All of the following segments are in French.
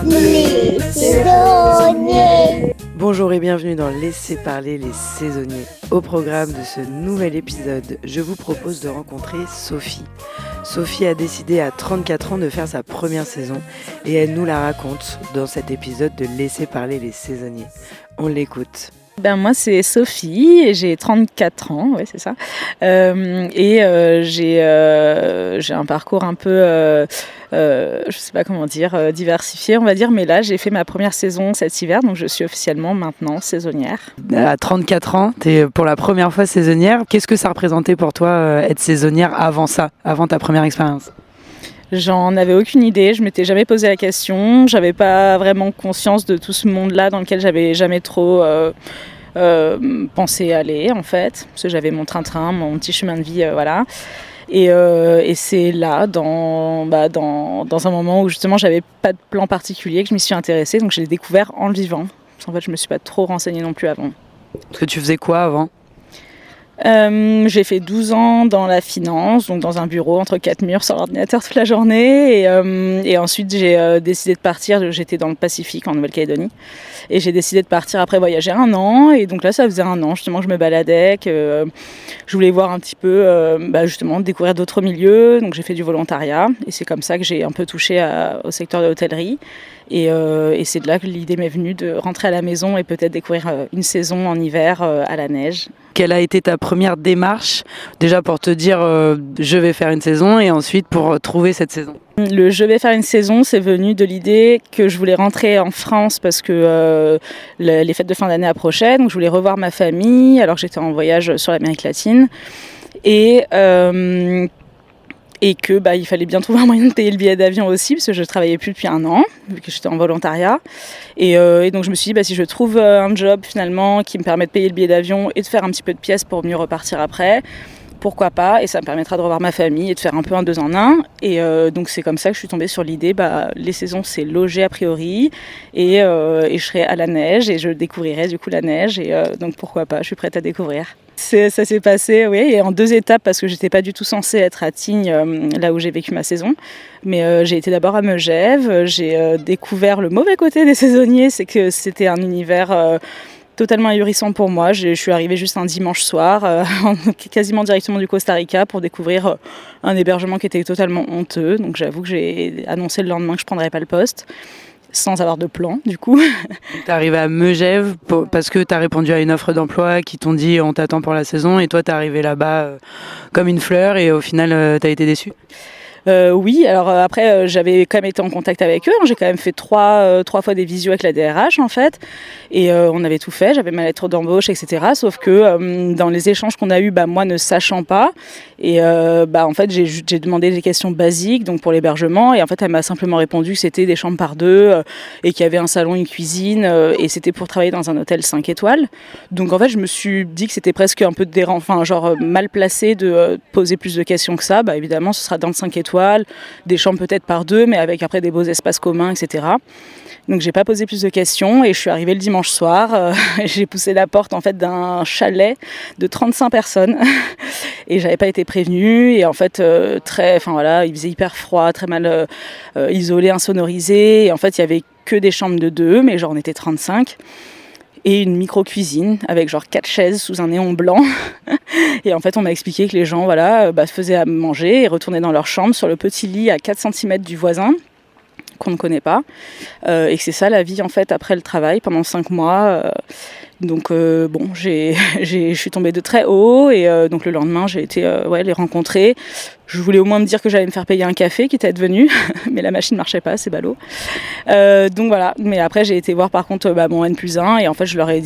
Les saisonniers. Bonjour et bienvenue dans Laissez parler les saisonniers. Au programme de ce nouvel épisode, je vous propose de rencontrer Sophie. Sophie a décidé à 34 ans de faire sa première saison et elle nous la raconte dans cet épisode de Laissez parler les saisonniers. On l'écoute. Moi c'est Sophie, et j'ai 34 ans, ouais, c'est ça. J'ai un parcours un peu, je sais pas comment dire, diversifié on va dire, mais là j'ai fait ma première saison cet hiver, donc je suis officiellement maintenant saisonnière. À 34 ans, tu es pour la première fois saisonnière. Qu'est-ce que ça représentait pour toi être saisonnière avant ça, avant ta première expérience ? J'en avais aucune idée, je m'étais jamais posé la question, j'avais pas vraiment conscience de tout ce monde-là dans lequel j'avais jamais trop pensé aller en fait, parce que j'avais mon train-train, mon petit chemin de vie, voilà. Et c'est là, dans un moment où justement j'avais pas de plan particulier, que je m'y suis intéressée, donc je l'ai découvert en le vivant. Parce qu'en fait je me suis pas trop renseignée non plus avant. Parce que tu faisais quoi avant ? J'ai fait 12 ans dans la finance, donc dans un bureau entre 4 murs sur l'ordinateur toute la journée. Et ensuite, j'ai décidé de partir. J'étais dans le Pacifique, en Nouvelle-Calédonie. Et j'ai décidé de partir après voyager 1 an. Et donc là, ça faisait 1 an justement que je me baladais, que je voulais voir un petit peu, justement, découvrir d'autres milieux. Donc j'ai fait du volontariat. Et c'est comme ça que j'ai un peu touché au secteur de l'hôtellerie. Et c'est de là que l'idée m'est venue de rentrer à la maison et peut-être découvrir une saison en hiver à la neige. Quelle a été ta première démarche, déjà pour te dire je vais faire une saison et ensuite pour trouver cette saison ? Le je vais faire une saison, c'est venu de l'idée que je voulais rentrer en France parce que les fêtes de fin d'année approchaient, donc je voulais revoir ma famille alors que j'étais en voyage sur l'Amérique latine. Et que il fallait bien trouver un moyen de payer le billet d'avion aussi, parce que je travaillais plus depuis 1 an, vu que j'étais en volontariat. Et donc je me suis dit, si je trouve un job finalement qui me permet de payer le billet d'avion et de faire un petit peu de pièces pour mieux repartir après, pourquoi pas, et ça me permettra de revoir ma famille et de faire un peu un 2 en 1. Et donc c'est comme ça que je suis tombée sur l'idée, les saisons c'est loger a priori, et je serai à la neige, et je découvrirai du coup la neige, et donc pourquoi pas, je suis prête à découvrir. Ça s'est passé, oui, et en 2 étapes, parce que j'étais pas du tout censée être à Tignes, là où j'ai vécu ma saison. Mais j'ai été d'abord à Megève, j'ai découvert le mauvais côté des saisonniers, c'est que c'était un univers totalement ahurissant pour moi. Je suis arrivée juste un dimanche soir, quasiment directement du Costa Rica, pour découvrir un hébergement qui était totalement honteux. Donc j'avoue que j'ai annoncé le lendemain que je ne prendrais pas le poste, sans avoir de plan du coup. Tu es arrivée à Megève parce que tu as répondu à une offre d'emploi qui t'ont dit on t'attend pour la saison, et toi tu es arrivée là-bas comme une fleur et au final tu as été déçue ? Oui, alors après j'avais quand même été en contact avec eux, j'ai quand même fait 3 fois des visios avec la DRH en fait, et on avait tout fait, j'avais ma lettre d'embauche, etc. Sauf que dans les échanges qu'on a eus, moi ne sachant pas, et en fait j'ai demandé des questions basiques donc pour l'hébergement, et en fait elle m'a simplement répondu que c'était des chambres par 2 et qu'il y avait un salon, une cuisine, et c'était pour travailler dans un hôtel 5 étoiles. Donc en fait je me suis dit que c'était presque un peu mal placé de poser plus de questions que ça. Évidemment ce sera dans le 5 étoiles, des chambres peut-être par 2, mais avec après des beaux espaces communs, etc. Donc j'ai pas posé plus de questions, et je suis arrivée le dimanche soir, j'ai poussé la porte en fait d'un chalet de 35 personnes et j'avais pas été prévenue, et en fait il faisait hyper froid, très mal isolé, insonorisé, et en fait il y avait que des chambres de 2, mais on était 35. Et une micro-cuisine avec 4 chaises sous un néon blanc. Et en fait, on m'a expliqué que les gens faisaient à manger et retournaient dans leur chambre sur le petit lit à 4 cm du voisin, qu'on ne connaît pas. Et que c'est ça la vie en fait après le travail pendant 5 mois. Donc je suis tombée de très haut, et donc le lendemain j'ai été les rencontrer. Je voulais au moins me dire que j'allais me faire payer un café qui était devenu, mais la machine marchait pas, c'est ballot. Donc voilà, mais après j'ai été voir par contre mon N+1, et en fait je leur ai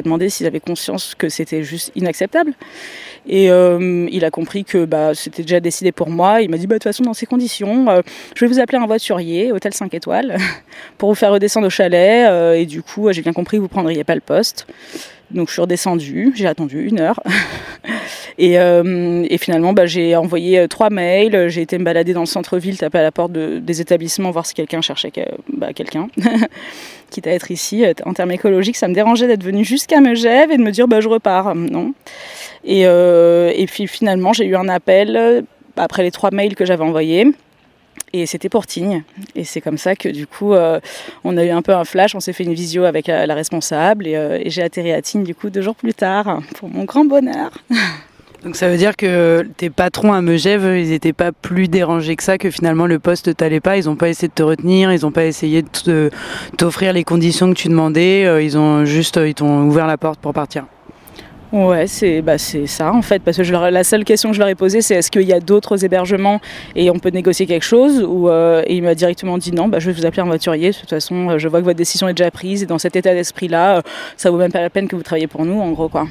demandé s'ils avaient conscience que c'était juste inacceptable. Et il a compris que c'était déjà décidé pour moi. Il m'a dit de toute façon dans ces conditions, je vais vous appeler un voiturier, hôtel 5 étoiles, pour vous faire redescendre au chalet, et du coup j'ai bien compris que vous prendriez pas le poste. Donc je suis redescendue, j'ai attendu 1 heure. Et finalement j'ai envoyé 3 mails, j'ai été me balader dans le centre-ville, taper à la porte des établissements, voir si quelqu'un cherchait quelqu'un. Quitte à être ici, en termes écologiques, ça me dérangeait d'être venue jusqu'à Megève et de me dire je repars. Non. Et puis finalement j'ai eu un appel après les 3 mails que j'avais envoyés. Et c'était pour Tignes. Et c'est comme ça que du coup, on a eu un peu un flash, on s'est fait une visio avec la responsable et j'ai atterri à Tignes du coup 2 jours plus tard, pour mon grand bonheur. Donc ça veut dire que tes patrons à Megève, ils n'étaient pas plus dérangés que ça, que finalement le poste t'allait pas, ils n'ont pas essayé de te retenir, ils n'ont pas essayé de t'offrir les conditions que tu demandais, ils t'ont ouvert la porte pour partir. Ouais, c'est ça en fait, parce que la seule question que je leur ai posée, c'est est-ce qu'il y a d'autres hébergements et on peut négocier quelque chose et il m'a directement dit non, je vais vous appeler un voiturier, de toute façon je vois que votre décision est déjà prise et dans cet état d'esprit-là, ça vaut même pas la peine que vous travaillez pour nous, en gros quoi.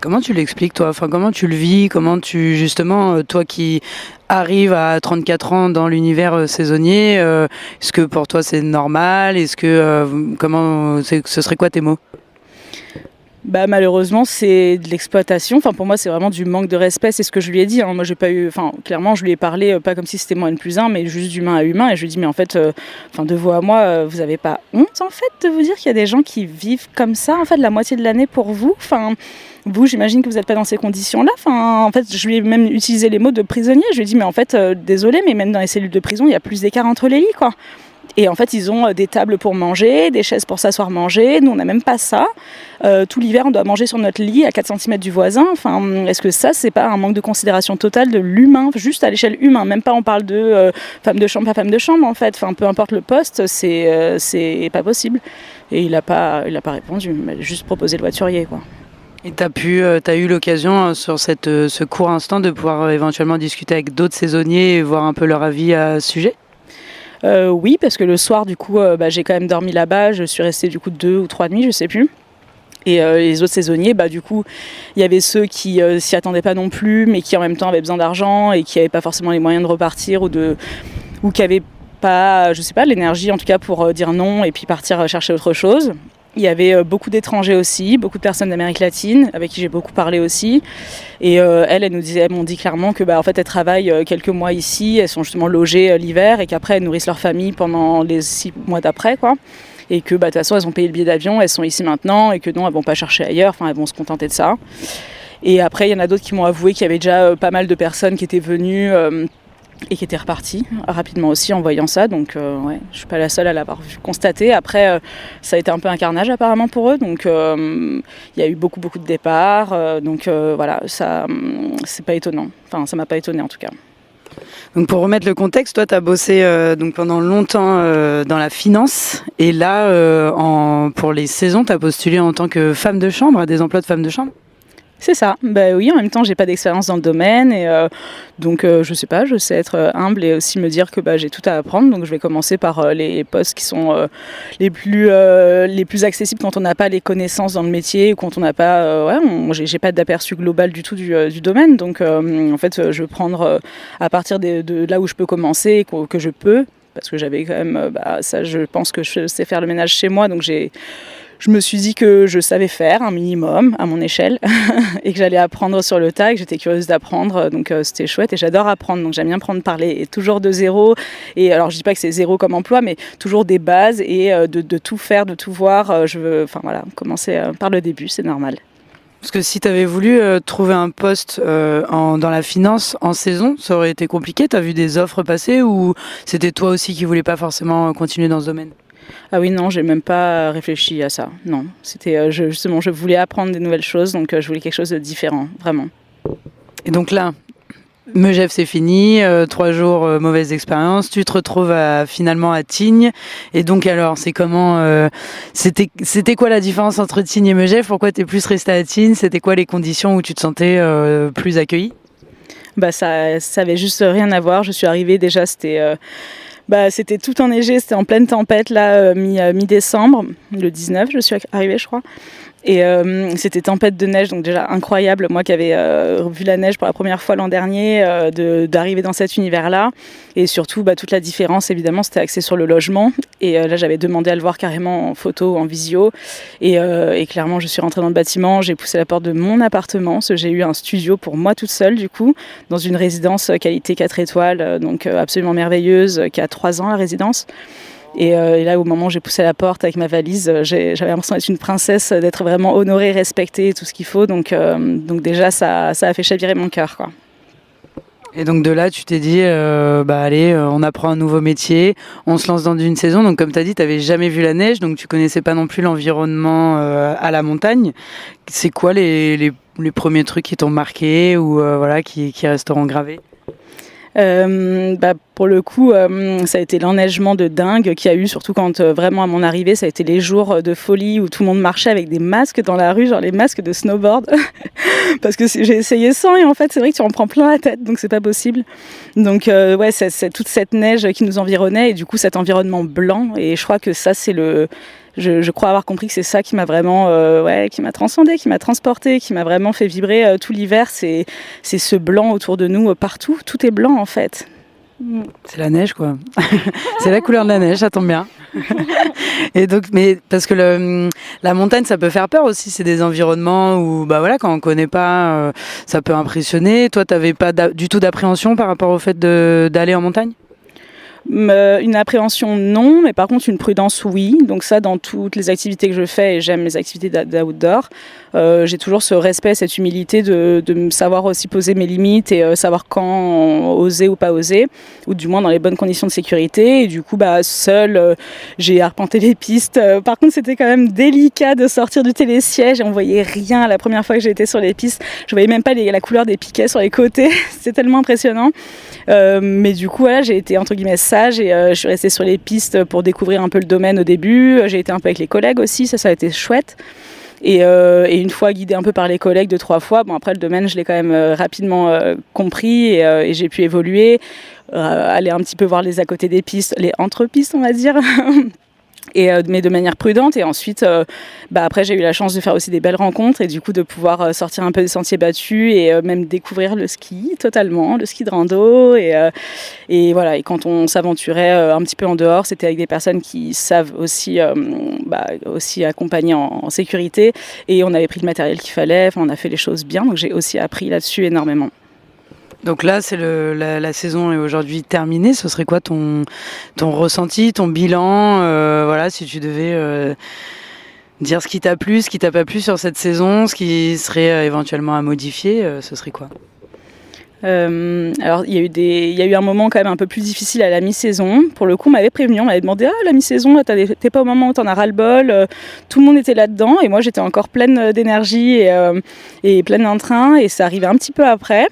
Comment tu l'expliques toi ? Enfin, comment tu le vis ? Comment justement, toi qui arrives à 34 ans dans l'univers saisonnier, est-ce que pour toi c'est normal ? Est-ce que ce serait quoi tes mots ? Malheureusement, c'est de l'exploitation. Enfin, pour moi, c'est vraiment du manque de respect. C'est ce que je lui ai dit. Moi, j'ai pas eu. Enfin, clairement, je lui ai parlé pas comme si c'était moi N+1, mais juste d'humain à humain. Et je lui ai dit, mais en fait, de vous à moi, vous avez pas honte en fait de vous dire qu'il y a des gens qui vivent comme ça, en fait, la moitié de l'année pour vous. Enfin, vous, j'imagine que vous n'êtes pas dans ces conditions-là. Enfin, en fait, je lui ai même utilisé les mots de prisonnier. Je lui ai dit, mais en fait, désolé, mais même dans les cellules de prison, il y a plus d'écart entre les lits, quoi. Et en fait, ils ont des tables pour manger, des chaises pour s'asseoir manger. Nous, on n'a même pas ça. Tout l'hiver, on doit manger sur notre lit à 4 cm du voisin. Enfin, est-ce que ça, c'est pas un manque de considération totale de l'humain, juste à l'échelle humaine ? Même pas, on parle de femme de chambre, pas femme de chambre, en fait. Enfin, peu importe le poste, c'est pas possible. Et il a pas répondu. Il m'a juste proposé le voiturier, quoi. Et t'as eu l'occasion sur ce court instant de pouvoir éventuellement discuter avec d'autres saisonniers et voir un peu leur avis à ce sujet ? Oui, parce que le soir, du coup, j'ai quand même dormi là-bas. Je suis restée du coup 2 ou 3 nuits, je sais plus. Et les autres saisonniers, du coup, il y avait ceux qui s'y attendaient pas non plus, mais qui en même temps avaient besoin d'argent et qui n'avaient pas forcément les moyens de repartir ou qui n'avaient pas, je sais pas, l'énergie en tout cas pour dire non et puis partir chercher autre chose. Il y avait beaucoup d'étrangers aussi, beaucoup de personnes d'Amérique latine avec qui j'ai beaucoup parlé aussi. Et elles m'ont dit clairement que en fait, elles travaillent quelques mois ici, elles sont justement logées l'hiver et qu'après elles nourrissent leur famille pendant les 6 mois d'après, quoi. Et que de toute façon elles ont payé le billet d'avion, elles sont ici maintenant et que non, elles vont pas chercher ailleurs, enfin elles vont se contenter de ça. Et après il y en a d'autres qui m'ont avoué qu'il y avait déjà pas mal de personnes qui étaient venues et qui était reparti rapidement aussi en voyant ça, donc ouais, je suis pas la seule à l'avoir vu constater. Après ça a été un peu un carnage apparemment pour eux, donc il y a eu beaucoup de départs, donc voilà, ça c'est pas étonnant, enfin ça m'a pas étonné en tout cas. Donc pour remettre le contexte, toi tu as bossé donc pendant longtemps dans la finance et là pour les saisons tu as postulé en tant que femme de chambre à des emplois de femme de chambre. C'est ça, oui, en même temps j'ai pas d'expérience dans le domaine et donc je sais pas, je sais être humble et aussi me dire que j'ai tout à apprendre, donc je vais commencer par les postes qui sont les plus accessibles quand on n'a pas les connaissances dans le métier ou quand on n'a pas, j'ai pas d'aperçu global du tout du domaine, donc en fait je vais prendre à partir de là où je peux commencer, que je peux, parce que j'avais quand même, ça je pense que je sais faire le ménage chez moi, donc je me suis dit que je savais faire un minimum à mon échelle et que j'allais apprendre sur le tas et que j'étais curieuse d'apprendre, donc c'était chouette et j'adore apprendre, donc j'aime bien parler et toujours de zéro. Et alors je dis pas que c'est zéro comme emploi, mais toujours des bases et de tout faire, de tout voir. Je veux, commencer par le début, c'est normal. Parce que si tu avais voulu trouver un poste dans la finance en saison, ça aurait été compliqué. Tu as vu des offres passer ou c'était toi aussi qui voulais pas forcément continuer dans ce domaine ? Ah oui, non, j'ai même pas réfléchi à ça. Non, c'était justement, je voulais apprendre des nouvelles choses, donc je voulais quelque chose de différent, vraiment. Et donc là, Megève c'est fini, 3 jours mauvaise expérience, tu te retrouves finalement à Tignes. Et donc alors, c'est comment c'était quoi la différence entre Tignes et Megève ? Pourquoi t'es plus restée à Tignes ? C'était quoi les conditions où tu te sentais plus accueillie ? Ça avait juste rien à voir. Je suis arrivée déjà, c'était tout enneigé, c'était en pleine tempête là, mi-décembre, le 19 je suis arrivée je crois. Et c'était tempête de neige, donc déjà incroyable, moi qui avais vu la neige pour la première fois l'an dernier, d'arriver dans cet univers-là. Et surtout, toute la différence, évidemment, c'était axé sur le logement. Et là, j'avais demandé à le voir carrément en photo, en visio. Et clairement, je suis rentrée dans le bâtiment, j'ai poussé la porte de mon appartement. J'ai eu un studio pour moi toute seule, du coup, dans une résidence qualité 4 étoiles, donc absolument merveilleuse, qui a 3 ans la résidence. Et là, au moment où j'ai poussé la porte avec ma valise, j'avais l'impression d'être une princesse, d'être vraiment honorée, respectée, tout ce qu'il faut. Donc déjà, ça a fait chavirer mon cœur, quoi. Et donc de là, tu t'es dit, allez, on apprend un nouveau métier, on se lance dans une saison. Donc comme tu as dit, tu n'avais jamais vu la neige, donc tu connaissais pas non plus l'environnement à la montagne. C'est quoi les premiers trucs qui t'ont marqué ou qui resteront gravés? Pour le coup, ça a été l'enneigement de dingue qu'il y a eu, surtout quand vraiment à mon arrivée, ça a été les jours de folie où tout le monde marchait avec des masques dans la rue, genre les masques de snowboard, parce que j'ai essayé sans et en fait c'est vrai que tu en prends plein la tête, donc c'est pas possible. Donc c'est toute cette neige qui nous environnait et du coup cet environnement blanc, et je crois que ça c'est je crois avoir compris que c'est ça qui m'a vraiment qui m'a transcendée, qui m'a transportée, qui m'a vraiment fait vibrer tout l'hiver. C'est ce blanc autour de nous partout, tout est blanc en fait. C'est la neige quoi. C'est la couleur de la neige, ça tombe bien. Et donc, mais parce que la montagne ça peut faire peur aussi, c'est des environnements où quand on connaît pas ça peut impressionner. Toi t'avais pas du tout d'appréhension par rapport au fait d'aller en montagne? Une appréhension non, mais par contre une prudence oui. Donc ça dans toutes les activités que je fais, et j'aime les activités d'outdoor, j'ai toujours ce respect, cette humilité de savoir aussi poser mes limites et savoir quand oser ou pas oser, ou du moins dans les bonnes conditions de sécurité. Et du coup seule j'ai arpenté les pistes. Par contre c'était quand même délicat de sortir du télésiège et on voyait rien. La première fois que j'ai été sur les pistes, je voyais même pas la couleur des piquets sur les côtés. C'était tellement impressionnant. Mais du coup j'ai été entre guillemets sage et je suis restée sur les pistes pour découvrir un peu le domaine au début. J'ai été un peu avec les collègues aussi, ça a été chouette. Et une fois guidée un peu par les collègues 2-3 fois, après le domaine je l'ai quand même rapidement compris et j'ai pu évoluer, aller un petit peu voir les à côté des pistes, les entre-pistes on va dire. Mais de manière prudente. Et ensuite après j'ai eu la chance de faire aussi des belles rencontres et du coup de pouvoir sortir un peu des sentiers battus et même découvrir le ski totalement, le ski de rando et voilà. Et quand on s'aventurait un petit peu en dehors, c'était avec des personnes qui savent aussi aussi accompagner en sécurité, et on avait pris le matériel qu'il fallait, on a fait les choses bien, donc j'ai aussi appris là-dessus énormément. Donc là, c'est la saison est aujourd'hui terminée. Ce serait quoi ton ressenti, ton bilan, si tu devais dire ce qui t'a plu, ce qui t'a pas plu sur cette saison, ce qui serait éventuellement à modifier, ce serait quoi? Alors il y a eu un moment quand même un peu plus difficile à la mi-saison. Pour le coup on m'avait prévenu, on m'avait demandé la mi-saison, t'es pas au moment où t'en as ras-le-bol, tout le monde était là-dedans et moi j'étais encore pleine d'énergie et pleine d'entrain, et ça arrivait un petit peu après.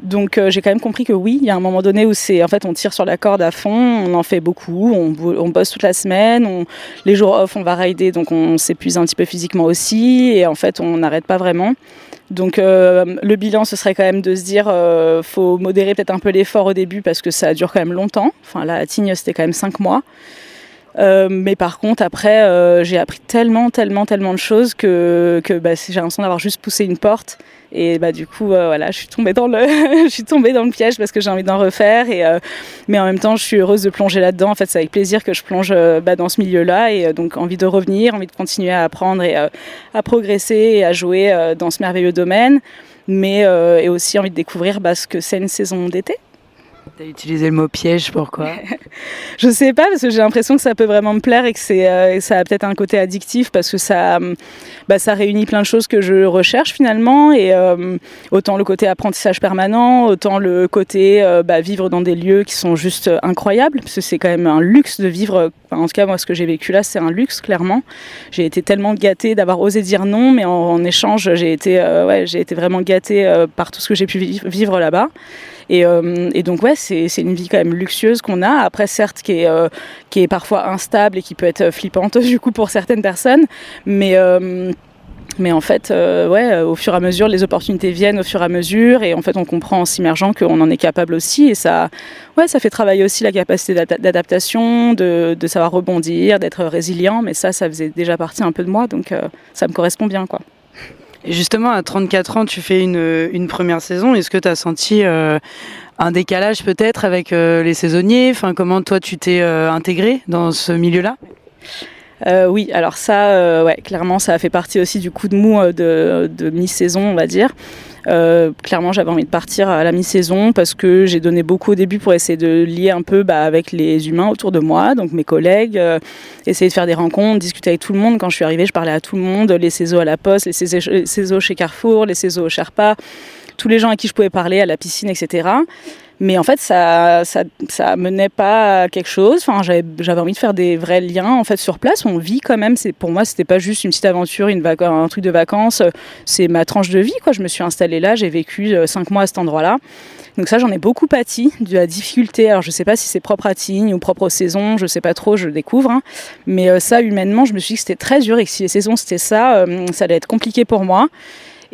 Donc j'ai quand même compris que oui, il y a un moment donné où on tire sur la corde à fond, on en fait beaucoup, on bosse toute la semaine, les jours off on va rider, donc on s'épuise un petit peu physiquement aussi, et en fait on n'arrête pas vraiment. Donc le bilan ce serait quand même de se dire faut modérer peut-être un peu l'effort au début parce que ça dure quand même longtemps. Là à Tignes c'était quand même 5 mois. Mais par contre après j'ai appris tellement de choses que j'ai l'impression d'avoir juste poussé une porte, et du coup je suis tombée dans le piège parce que j'ai envie d'en refaire, mais en même temps je suis heureuse de plonger là-dedans. En fait c'est avec plaisir que je plonge dans ce milieu-là, et donc envie de revenir, envie de continuer à apprendre et à progresser et à jouer dans ce merveilleux domaine, mais et aussi envie de découvrir ce que c'est une saison d'été. T'as utilisé le mot piège, pourquoi? Je sais pas, parce que j'ai l'impression que ça peut vraiment me plaire et que ça a peut-être un côté addictif, parce que ça réunit plein de choses que je recherche finalement, et autant le côté apprentissage permanent, autant le côté vivre dans des lieux qui sont juste incroyables, parce que c'est quand même un luxe de vivre. En tout cas moi ce que j'ai vécu là c'est un luxe clairement. J'ai été tellement gâtée d'avoir osé dire non, mais en échange j'ai été vraiment gâtée par tout ce que j'ai pu vivre là-bas. Et donc c'est une vie quand même luxueuse qu'on a, après certes qui est parfois instable et qui peut être flippante du coup pour certaines personnes, mais en fait au fur et à mesure les opportunités viennent au fur et à mesure, et en fait on comprend en s'immergeant qu'on en est capable aussi, et ça fait travailler aussi la capacité d'adaptation, de savoir rebondir, d'être résilient, mais ça faisait déjà partie un peu de moi, donc ça me correspond bien quoi. Et justement, à 34 ans, tu fais une première saison. Est-ce que tu as senti un décalage peut-être avec les saisonniers? Comment toi, tu t'es intégrée dans ce milieu-là? Oui, alors ça, clairement, ça a fait partie aussi du coup de mou de mi-saison, on va dire. Clairement, j'avais envie de partir à la mi-saison parce que j'ai donné beaucoup au début pour essayer de lier un peu avec les humains autour de moi, donc mes collègues, essayer de faire des rencontres, discuter avec tout le monde. Quand je suis arrivée, je parlais à tout le monde, les CESO à la Poste, les CESO chez Carrefour, les CESO au Sherpa. tous les gens à qui je pouvais parler à la piscine, etc. Mais en fait, ça menait pas à quelque chose. Enfin, j'avais envie de faire des vrais liens en fait sur place. On vit quand même. Pour moi, c'était pas juste une petite aventure, un truc de vacances. C'est ma tranche de vie, quoi. Je me suis installée là, j'ai vécu 5 mois à cet endroit-là. Donc ça, j'en ai beaucoup pâti de la difficulté. Alors, je sais pas si c'est propre à Tignes ou propre aux saisons. Je sais pas trop, je le découvre. Hein. Mais ça, humainement, je me suis dit que c'était très dur et que si les saisons c'était ça, ça allait être compliqué pour moi.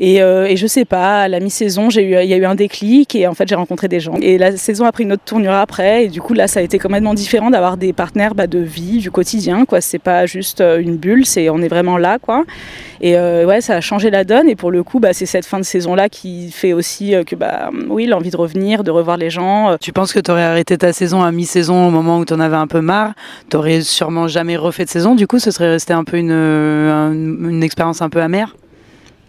Et je sais pas, à la mi-saison, il y a eu un déclic et en fait j'ai rencontré des gens. Et la saison a pris une autre tournure après et du coup là ça a été complètement différent d'avoir des partenaires de vie, du quotidien, quoi. C'est pas juste une bulle, on est vraiment là, quoi. Et ouais, ça a changé la donne et pour le coup c'est cette fin de saison là qui fait aussi que oui, l'envie de revenir, de revoir les gens. Tu penses que tu aurais arrêté ta saison à mi-saison au moment où tu en avais un peu marre? Tu n'aurais sûrement jamais refait de saison, du coup ce serait resté un peu une expérience un peu amère?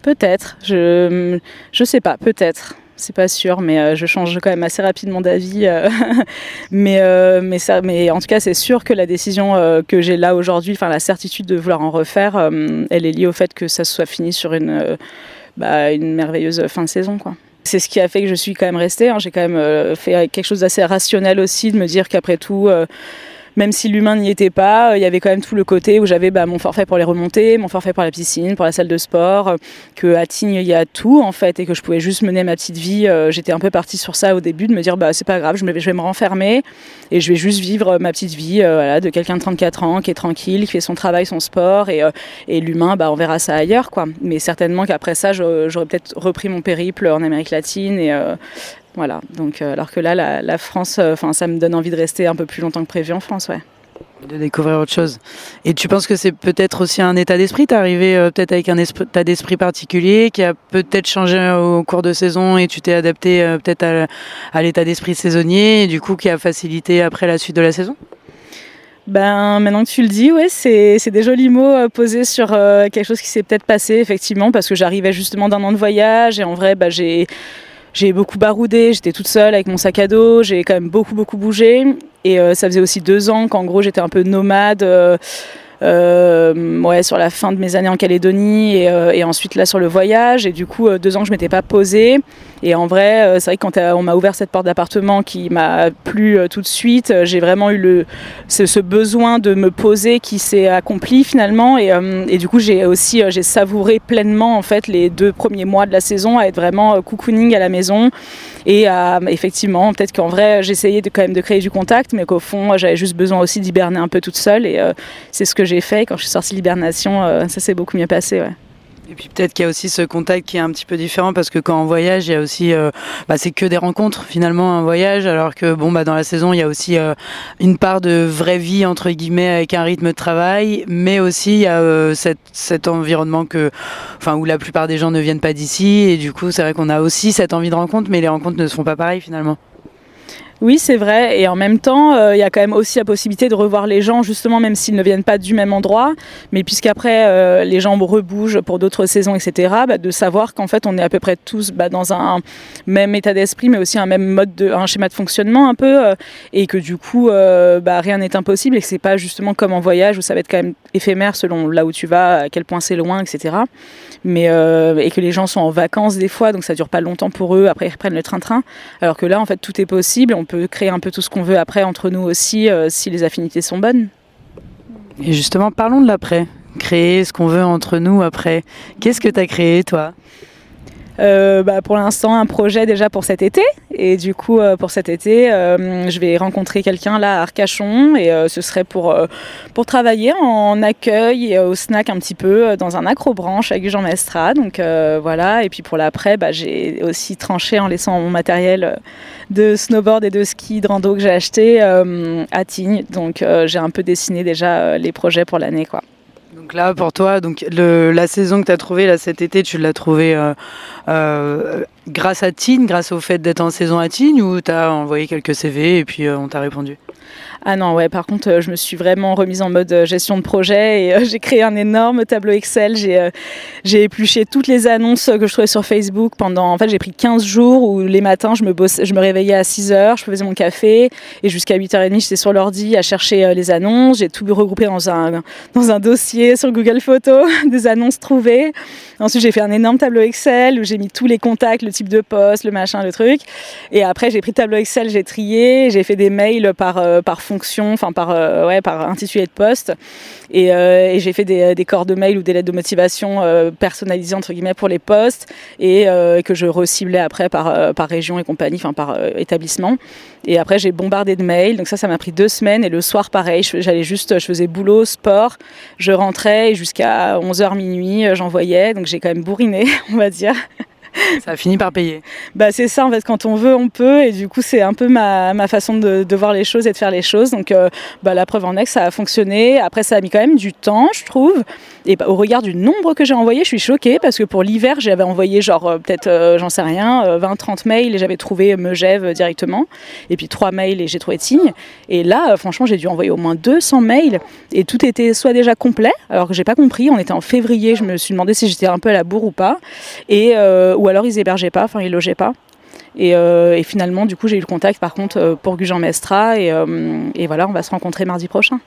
Peut-être, je sais pas, peut-être, c'est pas sûr, mais je change quand même assez rapidement d'avis. Mais en tout cas, c'est sûr que la décision que j'ai là aujourd'hui, enfin la certitude de vouloir en refaire, elle est liée au fait que ça soit fini sur une merveilleuse fin de saison, quoi. C'est ce qui a fait que je suis quand même restée. Hein. J'ai quand même fait quelque chose d'assez rationnel aussi, de me dire qu'après tout... même si l'humain n'y était pas, il y avait quand même tout le côté où j'avais mon forfait pour les remontées, mon forfait pour la piscine, pour la salle de sport, qu'à Tignes il y a tout en fait et que je pouvais juste mener ma petite vie. J'étais un peu partie sur ça au début, de me dire c'est pas grave, je vais me renfermer et je vais juste vivre ma petite vie de quelqu'un de 34 ans qui est tranquille, qui fait son travail, son sport et l'humain, on verra ça ailleurs, quoi. Mais certainement qu'après ça, j'aurais peut-être repris mon périple en Amérique latine et voilà, donc alors que là, la France, ça me donne envie de rester un peu plus longtemps que prévu en France, ouais. De découvrir autre chose. Et tu penses que c'est peut-être aussi un état d'esprit? T'es arrivé peut-être avec un état d'esprit particulier qui a peut-être changé au cours de saison et tu t'es adapté peut-être à l'état d'esprit saisonnier et du coup qui a facilité après la suite de la saison? Maintenant que tu le dis, ouais, c'est des jolis mots posés sur quelque chose qui s'est peut-être passé, effectivement, parce que j'arrivais justement d'un an de voyage et en vrai, j'ai beaucoup baroudé, j'étais toute seule avec mon sac à dos, j'ai quand même beaucoup bougé et ça faisait aussi 2 ans qu'en gros j'étais un peu nomade sur la fin de mes années en Calédonie et ensuite là sur le voyage et du coup 2 ans que je m'étais pas posée et en vrai c'est vrai que quand on m'a ouvert cette porte d'appartement qui m'a plu tout de suite, j'ai vraiment eu ce besoin de me poser qui s'est accompli finalement et du coup j'ai savouré pleinement en fait les 2 premiers mois de la saison à être vraiment cocooning à la maison et effectivement peut-être qu'en vrai j'essayais quand même de créer du contact mais qu'au fond j'avais juste besoin aussi d'hiberner un peu toute seule et c'est ce que j'ai fait. Quand je suis sortie de l'hibernation, ça s'est beaucoup mieux passé, ouais. Et puis peut-être qu'il y a aussi ce contact qui est un petit peu différent parce que quand on voyage, il y a aussi, c'est que des rencontres finalement un voyage, alors que dans la saison il y a aussi une part de vraie vie entre guillemets avec un rythme de travail, mais aussi il y a cet environnement où la plupart des gens ne viennent pas d'ici et du coup c'est vrai qu'on a aussi cette envie de rencontre, mais les rencontres ne se font pas pareil finalement. Oui, c'est vrai. Et en même temps, il y a quand même aussi la possibilité de revoir les gens, justement, même s'ils ne viennent pas du même endroit. Mais puisqu'après, les gens rebougent pour d'autres saisons, etc., de savoir qu'en fait, on est à peu près tous dans un même état d'esprit, mais aussi un même un schéma de fonctionnement un peu. Et que du coup, rien n'est impossible et que c'est pas justement comme en voyage où ça va être quand même éphémère selon là où tu vas, à quel point c'est loin, etc. Mais, et que les gens sont en vacances des fois, donc ça dure pas longtemps pour eux. Après, ils reprennent le train-train. Alors que là, en fait, tout est possible. On peut créer un peu tout ce qu'on veut après entre nous aussi si les affinités sont bonnes. Et justement, parlons de l'après. Créer ce qu'on veut entre nous après. Qu'est-ce que tu as créé, toi ? Pour l'instant, un projet déjà pour cet été. Et du coup, pour cet été, je vais rencontrer quelqu'un là à Arcachon. Et ce serait pour travailler en accueil et au snack un petit peu dans un accrobranche avec Jean Mestra. Donc voilà. Et puis pour l'après, j'ai aussi tranché en laissant mon matériel de snowboard et de ski de rando que j'ai acheté à Tignes. Donc j'ai un peu dessiné déjà les projets pour l'année, quoi. Donc là, pour toi, la saison que tu as trouvée là, cet été, tu l'as trouvée grâce à Tignes, grâce au fait d'être en saison à Tignes, ou tu as envoyé quelques CV et puis on t'a répondu ? Ah non, ouais, par contre, je me suis vraiment remise en mode gestion de projet et j'ai créé un énorme tableau Excel. J'ai épluché toutes les annonces que je trouvais sur Facebook en fait, j'ai pris 15 jours où les matins, je me réveillais à 6h, je faisais mon café et jusqu'à 8h30, j'étais sur l'ordi à chercher les annonces. J'ai tout regroupé dans un dossier sur Google Photos, des annonces trouvées. Ensuite, j'ai fait un énorme tableau Excel où j'ai mis tous les contacts, le type de poste, le machin, le truc. Et après, j'ai pris le tableau Excel, j'ai trié, j'ai fait des mails par fonction, par intitulé de poste. Et j'ai fait des corps de mail ou des lettres de motivation personnalisées entre guillemets pour les postes et que je reciblais après par région et compagnie, par établissement. Et après, j'ai bombardé de mails. Donc ça m'a pris 2 semaines. Et le soir, pareil, je faisais boulot, sport. Je rentrais et jusqu'à 11h minuit, j'envoyais. Donc j'ai quand même bourriné, on va dire. Ça a fini par payer. C'est ça, en fait, quand on veut, on peut. Et du coup, c'est un peu ma façon de voir les choses et de faire les choses. Donc la preuve en est que ça a fonctionné. Après, ça a mis quand même du temps, je trouve. Et au regard du nombre que j'ai envoyé, je suis choquée parce que pour l'hiver, j'avais envoyé j'en sais rien, 20-30 mails et j'avais trouvé Megève directement. Et puis 3 mails et j'ai trouvé de signe. Et là, franchement, j'ai dû envoyer au moins 200 mails et tout était soit déjà complet, alors que j'ai pas compris. On était en février, je me suis demandé si j'étais un peu à la bourre ou pas. Ou alors ils hébergeaient pas, ils logeaient pas. Et finalement, du coup, j'ai eu le contact par contre pour Gujan Mestra et voilà, on va se rencontrer mardi prochain.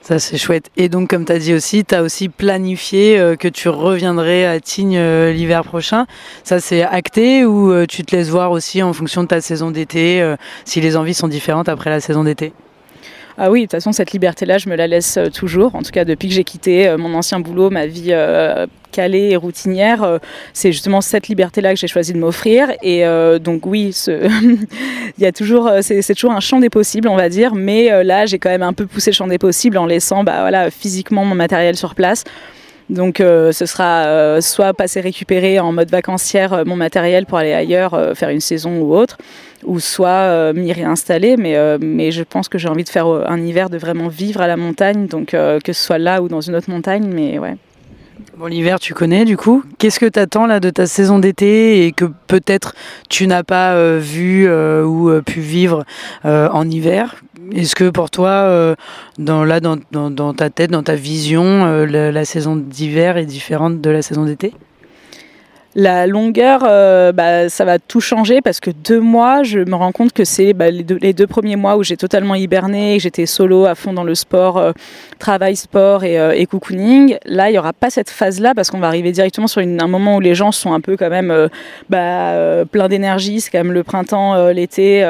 Ça, c'est chouette. Et donc, comme tu as dit aussi, tu as aussi planifié que tu reviendrais à Tignes l'hiver prochain. Ça, c'est acté ou tu te laisses voir aussi en fonction de ta saison d'été, si les envies sont différentes après la saison d'été? Ah oui, de toute façon, cette liberté-là, je me la laisse toujours. En tout cas, depuis que j'ai quitté mon ancien boulot, ma vie calée et routinière, c'est justement cette liberté-là que j'ai choisi de m'offrir. Et donc oui, il y a toujours, c'est toujours un champ des possibles, on va dire. Mais là, j'ai quand même un peu poussé le champ des possibles en laissant physiquement mon matériel sur place. Donc ce sera soit passer récupérer en mode vacancière mon matériel pour aller ailleurs, faire une saison ou autre, ou soit m'y réinstaller. Mais je pense que j'ai envie de faire un hiver de vraiment vivre à la montagne, donc que ce soit là ou dans une autre montagne, mais ouais. Bon, l'hiver, tu connais du coup. Qu'est-ce que tu attends là de ta saison d'été et que peut-être tu n'as pas vu ou pu vivre en hiver? Est-ce que pour toi, dans ta tête, dans ta vision, la saison d'hiver est différente de la saison d'été? La longueur, ça va tout changer parce que 2 mois, je me rends compte que c'est les deux premiers mois où j'ai totalement hiberné, que j'étais solo à fond dans le sport, travail, sport et cocooning. Là, il n'y aura pas cette phase-là parce qu'on va arriver directement sur un moment où les gens sont un peu quand même plein d'énergie. C'est quand même le printemps, l'été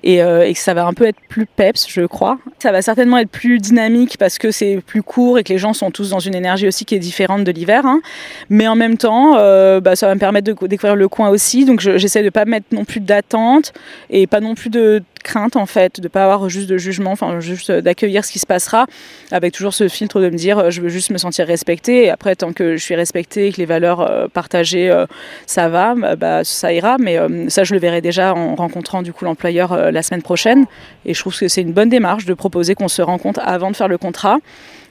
et que ça va un peu être plus peps, je crois. Ça va certainement être plus dynamique parce que c'est plus court et que les gens sont tous dans une énergie aussi qui est différente de l'hiver. Hein. Mais en même temps, ça va me permettre de découvrir le coin aussi, donc j'essaie de pas mettre non plus d'attente et pas non plus de crainte en fait, de pas avoir juste de jugement, juste d'accueillir ce qui se passera, avec toujours ce filtre de me dire je veux juste me sentir respectée et après tant que je suis respectée et que les valeurs partagées ça va, ça ira, mais ça je le verrai déjà en rencontrant du coup l'employeur la semaine prochaine et je trouve que c'est une bonne démarche de proposer qu'on se rencontre avant de faire le contrat.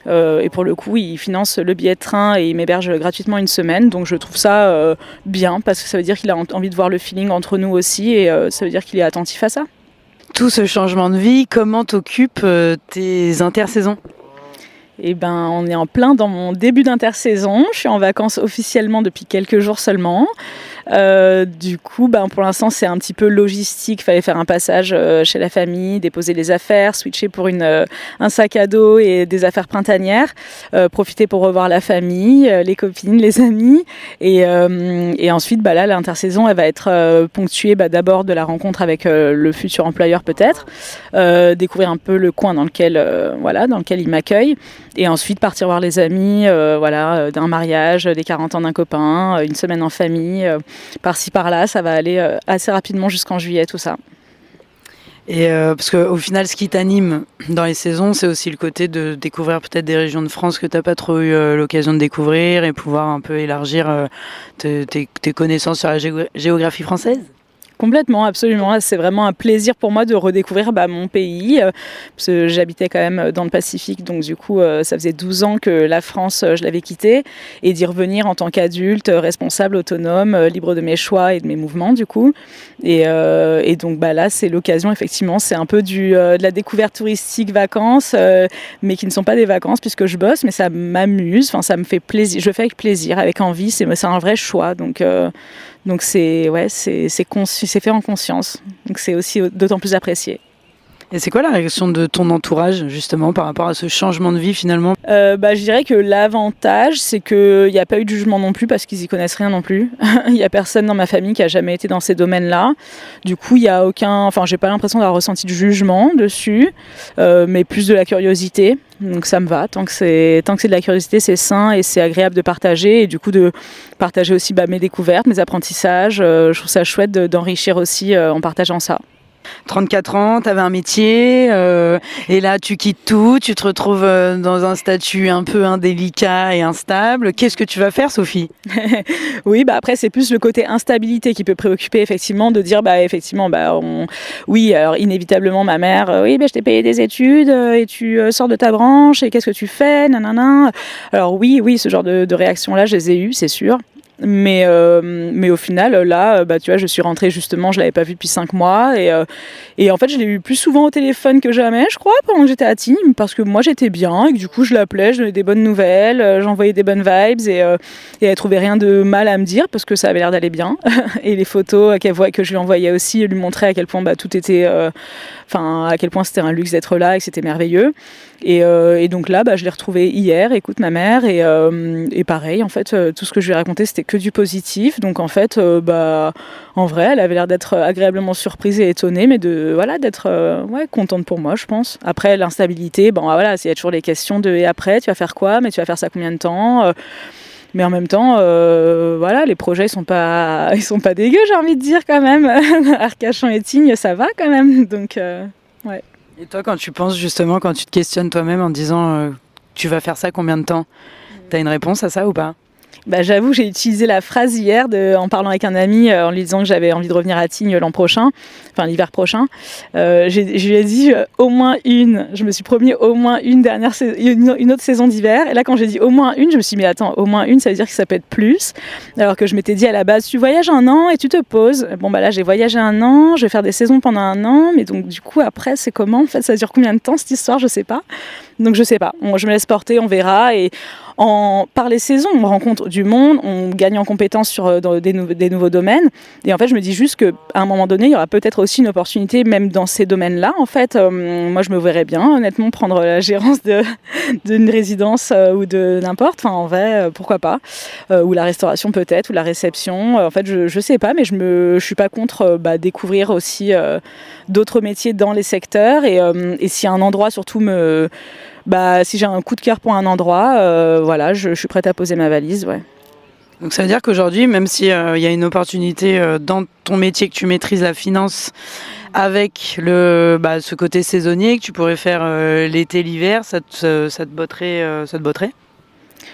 Et pour le coup, il finance le billet de train et il m'héberge gratuitement une semaine. Donc je trouve ça bien parce que ça veut dire qu'il a envie de voir le feeling entre nous aussi et ça veut dire qu'il est attentif à ça. Tout ce changement de vie, comment t'occupes tes intersaisons? On est en plein dans mon début d'intersaison. Je suis en vacances officiellement depuis quelques jours seulement. Du coup, pour l'instant, c'est un petit peu logistique. Il fallait faire un passage chez la famille, déposer les affaires, switcher pour un sac à dos et des affaires printanières, profiter pour revoir la famille, les copines, les amis. Et ensuite, là, l'intersaison, elle va être ponctuée d'abord de la rencontre avec le futur employeur peut-être, découvrir un peu le coin dans lequel il m'accueille. Et ensuite partir voir les amis, d'un mariage, des 40 ans d'un copain, une semaine en famille, par-ci par-là, ça va aller assez rapidement jusqu'en juillet, tout ça. Et parce qu'au final, ce qui t'anime dans les saisons, c'est aussi le côté de découvrir peut-être des régions de France que tu n'as pas trop eu l'occasion de découvrir et pouvoir un peu élargir tes connaissances sur la géographie française. Complètement, absolument. Là, c'est vraiment un plaisir pour moi de redécouvrir mon pays. Parce que j'habitais quand même dans le Pacifique, donc du coup, ça faisait 12 ans que la France, je l'avais quittée. Et d'y revenir en tant qu'adulte, responsable, autonome, libre de mes choix et de mes mouvements, du coup. Et donc là, c'est l'occasion, effectivement. C'est un peu de la découverte touristique, vacances, mais qui ne sont pas des vacances puisque je bosse, mais ça m'amuse, enfin, ça me fait plaisir. Je le fais avec plaisir, avec envie. C'est un vrai choix. Donc c'est fait en conscience, donc c'est aussi d'autant plus apprécié. Et c'est quoi la réaction de ton entourage justement par rapport à ce changement de vie finalement? Je dirais que l'avantage, c'est qu'il n'y a pas eu de jugement non plus parce qu'ils y connaissent rien non plus. Il n'y a personne dans ma famille qui a jamais été dans ces domaines-là. Du coup, il y a j'ai pas l'impression d'avoir ressenti de jugement dessus, mais plus de la curiosité. Donc ça me va. Tant que c'est de la curiosité, c'est sain et c'est agréable de partager et du coup de partager aussi mes découvertes, mes apprentissages. Je trouve ça chouette d'enrichir aussi en partageant ça. 34 ans, tu avais un métier, et là tu quittes tout, tu te retrouves dans un statut un peu indélicat et instable. Qu'est-ce que tu vas faire, Sophie? Oui, après c'est plus le côté instabilité qui peut préoccuper effectivement, de dire oui, alors inévitablement ma mère, je t'ai payé des études et tu sors de ta branche et qu'est-ce que tu fais, nanana. Alors oui, ce genre de réaction-là, je les ai eues, c'est sûr. Mais au final, là, tu vois, je suis rentrée justement, je l'avais pas vue depuis 5 mois et en fait, je l'ai eu plus souvent au téléphone que jamais, je crois, pendant que j'étais à Tignes, parce que moi j'étais bien et que du coup je l'appelais, je donnais des bonnes nouvelles, j'envoyais des bonnes vibes et elle trouvait rien de mal à me dire parce que ça avait l'air d'aller bien. Et les photos qu'elle voit, que je lui envoyais aussi, lui montraient à quel point tout était, à quel point c'était un luxe d'être là et que c'était merveilleux. Et donc là, je l'ai retrouvée hier, écoute ma mère, et pareil, en fait, tout ce que je lui ai raconté, c'était que du positif. Donc en fait, en vrai, elle avait l'air d'être agréablement surprise et étonnée, mais d'être contente pour moi, je pense. Après, l'instabilité, il y a toujours les questions de et après, tu vas faire quoi? Mais tu vas faire ça combien de temps? Mais en même temps, les projets, ils sont pas dégueux, j'ai envie de dire quand même. Arcachon et Tignes, ça va quand même. Donc, ouais. Et toi, quand tu penses justement, quand tu te questionnes toi-même en disant tu vas faire ça combien de temps, t'as une réponse à ça ou pas? J'avoue, j'ai utilisé la phrase hier en parlant avec un ami, en lui disant que j'avais envie de revenir à Tignes l'hiver prochain. Je lui ai dit au moins une. Je me suis promis au moins une autre saison d'hiver. Et là, quand j'ai dit au moins une, je me suis dit mais attends, au moins une, ça veut dire que ça peut être plus. Alors que je m'étais dit à la base, tu voyages 1 an et tu te poses. Là, j'ai voyagé 1 an, je vais faire des saisons pendant 1 an. Mais donc, du coup, après, c'est comment? En fait, ça dure combien de temps cette histoire? Je sais pas. Donc, je sais pas. Je me laisse porter, on verra. Et par les saisons, on rencontre du monde, on gagne en compétences dans des nouveaux domaines. Et en fait, je me dis juste qu'à un moment donné, il y aura peut-être aussi une opportunité, même dans ces domaines-là. En fait, moi, je me verrais bien, honnêtement, prendre la gérance d'une résidence ou de n'importe. Enfin, en vrai, pourquoi pas. Ou la restauration peut-être, ou la réception. En fait, je sais pas, mais je suis pas contre découvrir aussi d'autres métiers dans les secteurs. Et si un endroit surtout si j'ai un coup de cœur pour un endroit, je suis prête à poser ma valise, ouais. Donc ça veut dire qu'aujourd'hui, même s'il y a une opportunité dans ton métier, que tu maîtrises la finance avec ce côté saisonnier que tu pourrais faire l'été, l'hiver, ça te botterait?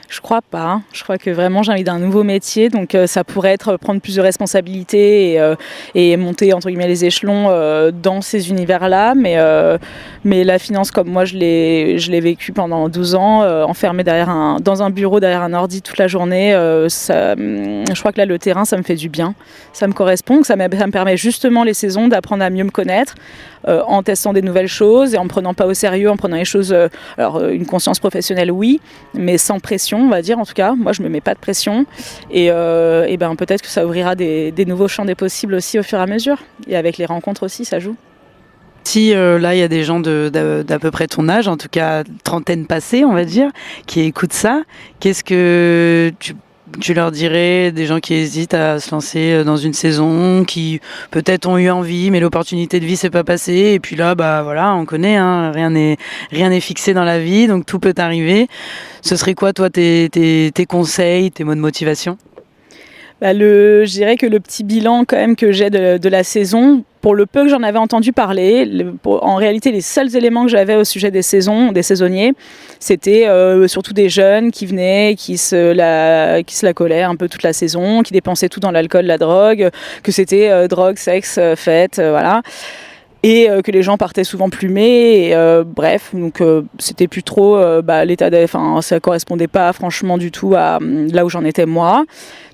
Je crois pas. Je crois que vraiment j'ai envie d'un nouveau métier, donc ça pourrait être prendre plus de responsabilités et monter entre guillemets les échelons dans ces univers-là. Mais la finance, comme moi je l'ai vécu pendant 12 ans, enfermée dans un bureau derrière un ordi toute la journée. Je crois que là le terrain, ça me fait du bien, ça me correspond, ça me permet justement les saisons d'apprendre à mieux me connaître. En testant des nouvelles choses et en me prenant pas au sérieux, en prenant les choses, une conscience professionnelle oui, mais sans pression, on va dire. En tout cas, moi je me mets pas de pression et peut-être que ça ouvrira des nouveaux champs des possibles aussi au fur et à mesure, et avec les rencontres aussi, ça joue. Si là il y a des gens d'à peu près ton âge, en tout cas trentaine passée on va dire, qui écoutent ça, qu'est-ce que tu leur dirais, des gens qui hésitent à se lancer dans une saison, qui peut-être ont eu envie, mais l'opportunité de vie s'est pas passée, et puis là, on connaît, hein, rien n'est fixé dans la vie, donc tout peut arriver. Ce serait quoi, toi, tes conseils, tes mots de motivation? Je dirais que le petit bilan quand même que j'ai de la saison, pour le peu que j'en avais entendu parler, en réalité les seuls éléments que j'avais au sujet des saisonniers, c'était surtout des jeunes qui venaient, qui se la collaient un peu toute la saison, qui dépensaient tout dans l'alcool, la drogue, que c'était drogue, sexe, fête, voilà. Et que les gens partaient souvent plumés, et bref, donc c'était plus trop ça correspondait pas franchement du tout à là où j'en étais moi.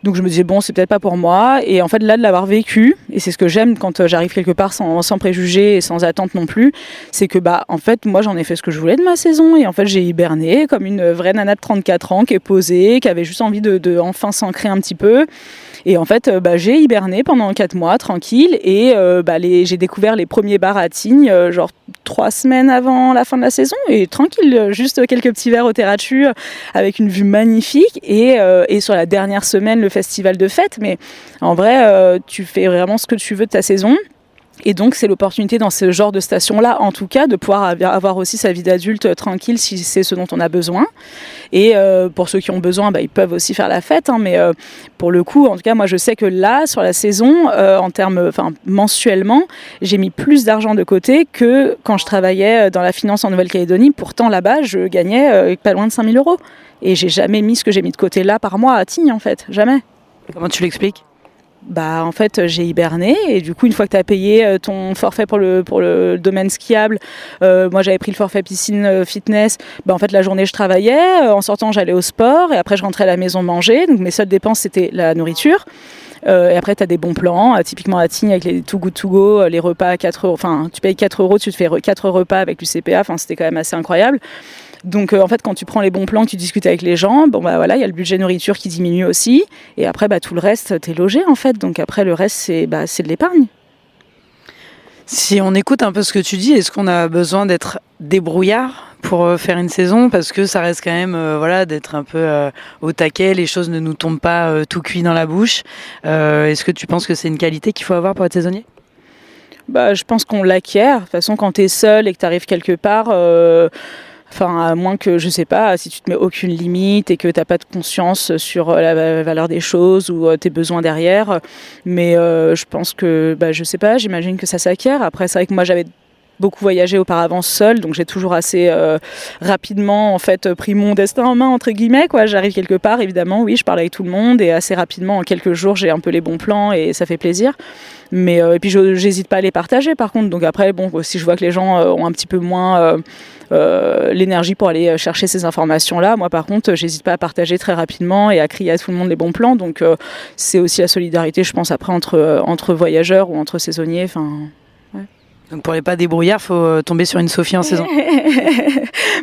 Donc je me disais bon, c'est peut-être pas pour moi, et en fait là de l'avoir vécu, et c'est ce que j'aime quand j'arrive quelque part sans préjugés et sans attente non plus, c'est que en fait moi j'en ai fait ce que je voulais de ma saison, et en fait j'ai hiberné comme une vraie nana de 34 ans qui est posée, qui avait juste envie de enfin s'ancrer un petit peu. Et en fait, j'ai hiberné pendant 4 mois, tranquille, et j'ai découvert les premiers bars à Tignes, genre 3 semaines avant la fin de la saison, et tranquille, juste quelques petits verres au terrachu, avec une vue magnifique, et sur la dernière semaine, le festival de fête. Mais en vrai, tu fais vraiment ce que tu veux de ta saison. Et donc c'est l'opportunité dans ce genre de station-là, en tout cas, de pouvoir avoir aussi sa vie d'adulte tranquille si c'est ce dont on a besoin. Et pour ceux qui ont besoin, ils peuvent aussi faire la fête, hein, mais pour le coup, en tout cas, moi je sais que là, sur la saison, mensuellement, j'ai mis plus d'argent de côté que quand je travaillais dans la finance en Nouvelle-Calédonie. Pourtant là-bas, je gagnais pas loin de 5 000 €. Et j'ai jamais mis ce que j'ai mis de côté là par mois à Tignes, en fait, jamais. Comment tu l'expliques ? En fait, j'ai hiberné, et du coup, une fois que tu as payé ton forfait pour le domaine skiable, moi j'avais pris le forfait piscine fitness, en fait la journée je travaillais, en sortant j'allais au sport, et après je rentrais à la maison manger, donc mes seules dépenses c'était la nourriture. Et après tu as des bons plans, typiquement à Tignes avec les Too Good To Go, les repas à 4 €, enfin tu payes 4 €, tu te fais 4 repas avec l'UCPA, enfin c'était quand même assez incroyable. Donc en fait quand tu prends les bons plans, que tu discutes avec les gens, il y a le budget nourriture qui diminue aussi, et après tout le reste t'es logé en fait, donc après le reste c'est de l'épargne. Si on écoute un peu ce que tu dis, est-ce qu'on a besoin d'être débrouillard pour faire une saison, parce que ça reste quand même d'être un peu au taquet, les choses ne nous tombent pas tout cuit dans la bouche. Est-ce que tu penses que c'est une qualité qu'il faut avoir pour être saisonnier ? Je pense qu'on l'acquiert. De toute façon, quand tu es seul et que tu arrives quelque part, à moins que, je sais pas, si tu te mets aucune limite et que tu n'as pas de conscience sur la valeur des choses ou tes besoins derrière. Mais je pense que, je sais pas, j'imagine que ça s'acquiert. Après, c'est vrai que moi, j'avais beaucoup voyagé auparavant seule, donc j'ai toujours assez rapidement en fait pris mon destin en main entre guillemets, quoi. J'arrive quelque part, évidemment, oui, je parle avec tout le monde, et assez rapidement, en quelques jours, j'ai un peu les bons plans et ça fait plaisir. Mais et puis j'hésite pas à les partager par contre. Donc après, si je vois que les gens ont un petit peu moins l'énergie pour aller chercher ces informations-là, moi par contre, j'hésite pas à partager très rapidement et à crier à tout le monde les bons plans. Donc c'est aussi la solidarité, je pense, après entre voyageurs ou entre saisonniers. Ouais. Donc pour les pas débrouillards, faut tomber sur une Sophie en saison.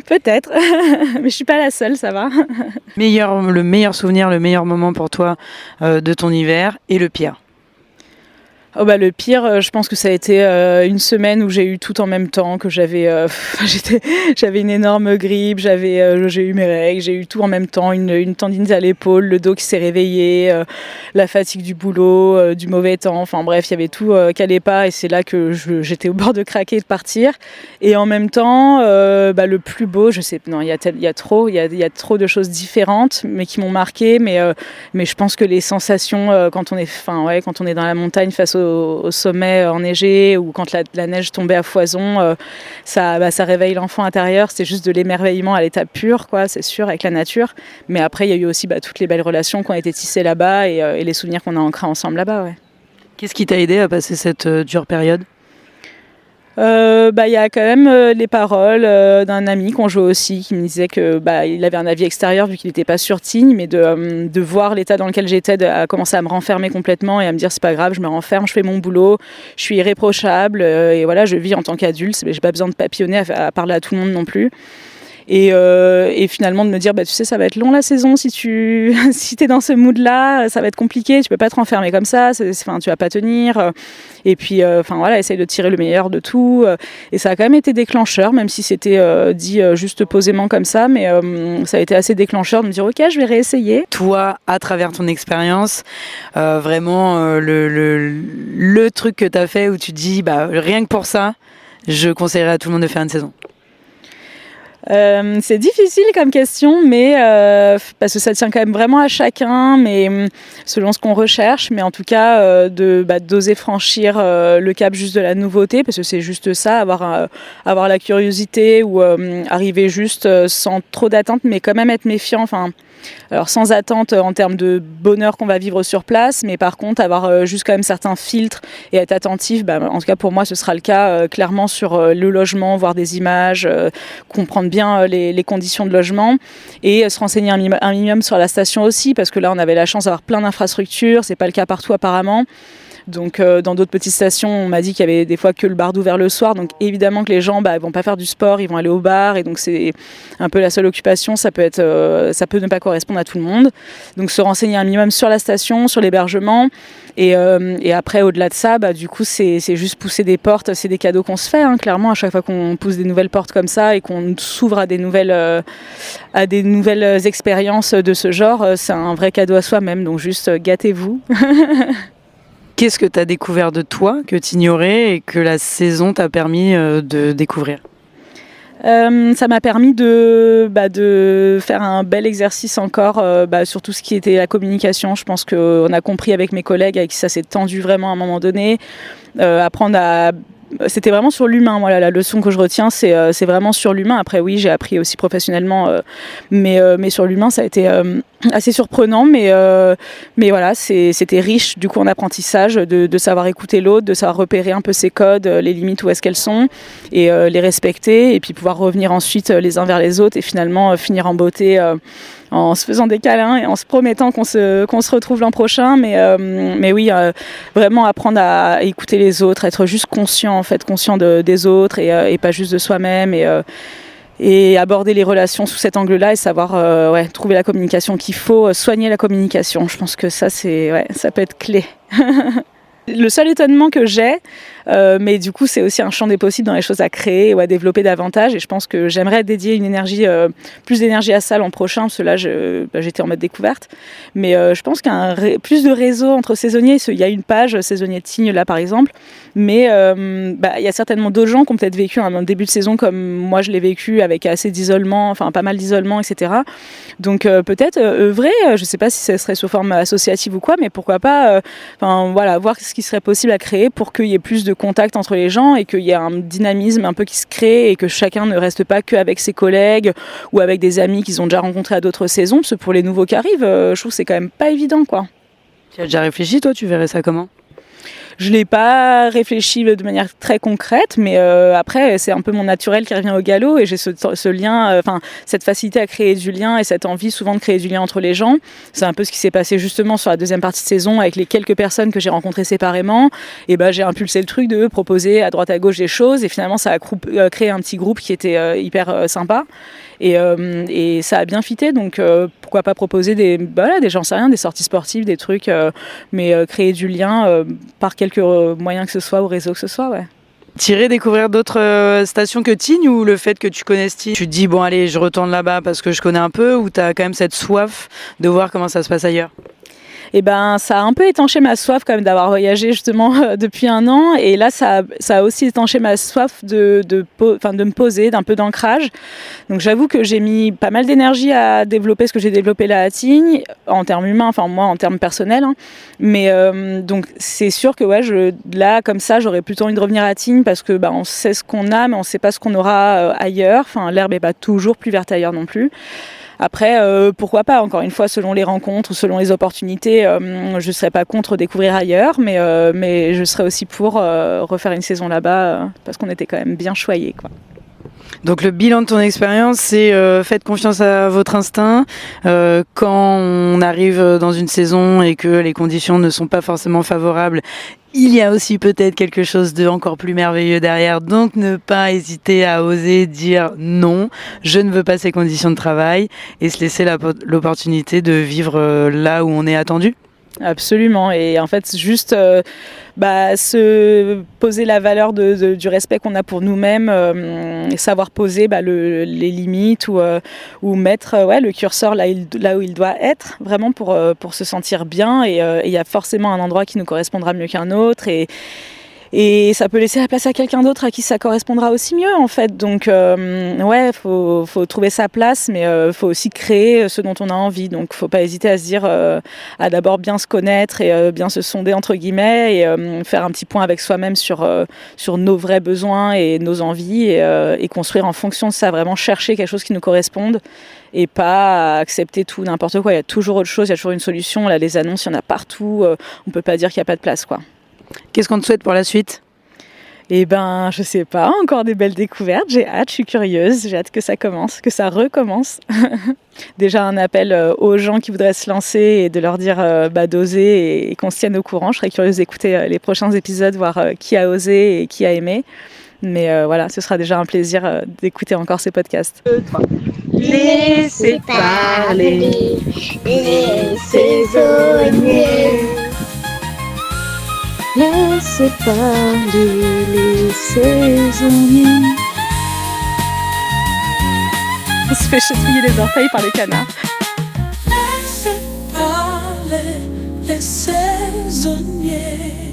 Peut-être, mais je suis pas la seule, ça va. Le meilleur souvenir, le meilleur moment pour toi de ton hiver, et le pire? Le pire, je pense que ça a été une semaine où j'ai eu tout en même temps, que j'avais une énorme grippe, j'ai eu mes règles, j'ai eu tout en même temps, une tendinite à l'épaule, le dos qui s'est réveillé, la fatigue du boulot, du mauvais temps, enfin bref, il y avait tout qui allait pas, et c'est là que j'étais au bord de craquer et de partir. Et en même temps, le plus beau, je sais, non, il y a trop de choses différentes, mais qui m'ont marqué, mais je pense que les sensations quand on est dans la montagne face au sommet enneigé, ou quand la neige tombait à foison, ça réveille l'enfant intérieur. C'est juste de l'émerveillement à l'état pur, quoi, c'est sûr, avec la nature. Mais après, il y a eu aussi toutes les belles relations qui ont été tissées là-bas, et les souvenirs qu'on a ancrés ensemble là-bas. Ouais. Qu'est-ce qui t'a aidé à passer cette dure période ? Il y a quand même les paroles d'un ami qu'on jouait aussi, qui me disait que il avait un avis extérieur vu qu'il n'était pas sur Tignes, mais de voir l'état dans lequel j'étais, à commencer à me renfermer complètement et à me dire c'est pas grave, je me renferme, je fais mon boulot, je suis irréprochable, et voilà, je vis en tant qu'adulte, mais j'ai pas besoin de papillonner à parler à tout le monde non plus. Et finalement de me dire tu sais, ça va être long la saison, si t'es dans ce mood là, ça va être compliqué, tu peux pas te renfermer comme ça, tu vas pas tenir, et puis essaye de tirer le meilleur de tout, et ça a quand même été déclencheur, même si c'était dit juste posément comme ça, mais ça a été assez déclencheur de me dire ok, je vais réessayer. Toi, à travers ton expérience, vraiment le truc que t'as fait où tu te dis rien que pour ça, je conseillerais à tout le monde de faire une saison. C'est difficile comme question, mais parce que ça tient quand même vraiment à chacun, mais selon ce qu'on recherche. Mais en tout cas, d'oser franchir le cap juste de la nouveauté, parce que c'est juste ça, avoir la curiosité ou arriver juste sans trop d'attente, mais quand même être méfiant. Enfin, alors sans attente en termes de bonheur qu'on va vivre sur place, mais par contre avoir juste quand même certains filtres et être attentif. En tout cas pour moi ce sera le cas clairement sur le logement, voir des images, comprendre bien les conditions de logement et se renseigner un minimum sur la station aussi, parce que là on avait la chance d'avoir plein d'infrastructures, c'est pas le cas partout apparemment. Donc dans d'autres petites stations, on m'a dit qu'il y avait des fois que le bar d'ouvert le soir. Donc évidemment que les gens vont pas faire du sport, ils vont aller au bar. Et donc c'est un peu la seule occupation. Ça peut ne pas correspondre à tout le monde. Donc se renseigner un minimum sur la station, sur l'hébergement. Et après, au-delà de ça, du coup, c'est juste pousser des portes. C'est des cadeaux qu'on se fait, hein, clairement, à chaque fois qu'on pousse des nouvelles portes comme ça et qu'on s'ouvre à des nouvelles expériences de ce genre. C'est un vrai cadeau à soi-même. Donc juste gâtez-vous. Qu'est-ce que tu as découvert de toi, que tu ignorais et que la saison t'a permis de découvrir ? Ça m'a permis de faire un bel exercice encore sur tout ce qui était la communication. Je pense qu'on a compris avec mes collègues avec qui ça s'est tendu vraiment à un moment donné. Apprendre à... C'était vraiment sur l'humain, moi, la leçon que je retiens, c'est vraiment sur l'humain. Après, oui, j'ai appris aussi professionnellement, mais sur l'humain, ça a été assez surprenant, mais voilà, c'était riche du coup en apprentissage, de savoir écouter l'autre, de savoir repérer un peu ses codes, les limites, où est-ce qu'elles sont, et les respecter, et puis pouvoir revenir ensuite les uns vers les autres, et finalement finir en beauté en se faisant des câlins et en se promettant qu'on se retrouve l'an prochain, mais oui, vraiment apprendre à écouter les autres, être juste conscient des autres et pas juste de soi-même, et aborder les relations sous cet angle-là et savoir trouver la communication qu'il faut, soigner la communication. Je pense que ça peut être clé. Le seul étonnement que j'ai, mais du coup c'est aussi un champ des possibles dans les choses à créer ou à développer davantage, et je pense que j'aimerais dédier plus d'énergie à ça l'an prochain, parce que là j'étais en mode découverte, mais je pense plus de réseau entre saisonniers. Il y a une page saisonnier de Tignes là par exemple, mais il y a certainement d'autres gens qui ont peut-être vécu un début de saison comme moi je l'ai vécu, avec assez d'isolement, enfin pas mal d'isolement, etc. Donc peut-être œuvrer, je sais pas si ça serait sous forme associative ou quoi, mais pourquoi pas voir ce qui serait possible à créer pour qu'il y ait plus de contact entre les gens et qu'il y ait un dynamisme un peu qui se crée, et que chacun ne reste pas qu'avec ses collègues ou avec des amis qu'ils ont déjà rencontrés à d'autres saisons, parce que pour les nouveaux qui arrivent, je trouve que c'est quand même pas évident, quoi. Tu as déjà réfléchi, toi, tu verrais ça comment ? Je l'ai pas réfléchi de manière très concrète, mais après c'est un peu mon naturel qui revient au galop, et j'ai ce lien, cette facilité à créer du lien et cette envie souvent de créer du lien entre les gens. C'est un peu ce qui s'est passé justement sur la deuxième partie de saison avec les quelques personnes que j'ai rencontrées séparément. Et j'ai impulsé le truc de proposer à droite à gauche des choses, et finalement ça a créé un petit groupe qui était hyper sympa. Et ça a bien fité, donc pourquoi pas proposer des j'en sais rien, des sorties sportives, des trucs, mais créer du lien par quelque moyen que ce soit, ou réseau que ce soit, ouais. T'irais découvrir d'autres stations que Tignes, ou le fait que tu connaisses Tignes, tu te dis bon allez je retourne là-bas parce que je connais un peu, ou t'as quand même cette soif de voir comment ça se passe ailleurs ? Et ça a un peu étanché ma soif quand même d'avoir voyagé justement depuis un an, et là ça a aussi étanché ma soif de me poser, d'un peu d'ancrage. Donc j'avoue que j'ai mis pas mal d'énergie à développer ce que j'ai développé là à Tignes, en termes humains, moi en termes personnels, hein. Mais donc c'est sûr que là comme ça j'aurais plutôt envie de revenir à Tignes, parce que on sait ce qu'on a, mais on sait pas ce qu'on aura ailleurs. L'herbe est pas toujours plus verte ailleurs non plus. Après, pourquoi pas, encore une fois, selon les rencontres, selon les opportunités, je ne serais pas contre découvrir ailleurs, mais je serais aussi pour refaire une saison là-bas, parce qu'on était quand même bien choyés, quoi. Donc le bilan de ton expérience, c'est faites confiance à votre instinct. Quand on arrive dans une saison et que les conditions ne sont pas forcément favorables, il y a aussi peut-être quelque chose de encore plus merveilleux derrière. Donc ne pas hésiter à oser dire non, je ne veux pas ces conditions de travail, et se laisser l'opportunité de vivre là où on est attendu. Absolument, et en fait juste se poser la valeur du respect qu'on a pour nous-mêmes, savoir poser les limites, ou mettre le curseur là où il doit être, vraiment pour se sentir bien, et il y a forcément un endroit qui nous correspondra mieux qu'un autre, et Et ça peut laisser la place à quelqu'un d'autre à qui ça correspondra aussi mieux en fait. Donc faut trouver sa place, mais faut aussi créer ce dont on a envie. Donc faut pas hésiter à se dire, à d'abord bien se connaître et bien se sonder entre guillemets et faire un petit point avec soi-même sur nos vrais besoins et nos envies et construire en fonction de ça, vraiment chercher quelque chose qui nous corresponde et pas accepter tout, n'importe quoi. Il y a toujours autre chose, il y a toujours une solution. Là, les annonces, il y en a partout. On peut pas dire qu'il n'y a pas de place, quoi. Qu'est-ce qu'on te souhaite pour la suite ? Eh ben, je sais pas, encore des belles découvertes, j'ai hâte, je suis curieuse, j'ai hâte que ça commence, que ça recommence. Déjà un appel aux gens qui voudraient se lancer et de leur dire d'oser et qu'on se tienne au courant. Je serais curieuse d'écouter les prochains épisodes, voir qui a osé et qui a aimé. Mais voilà, ce sera déjà un plaisir d'écouter encore ces podcasts. Laissez parler les saisonniers. Laissez parler les saisonniers. On se fait chatouiller les orteils par les canards. Laissez parler les saisonniers.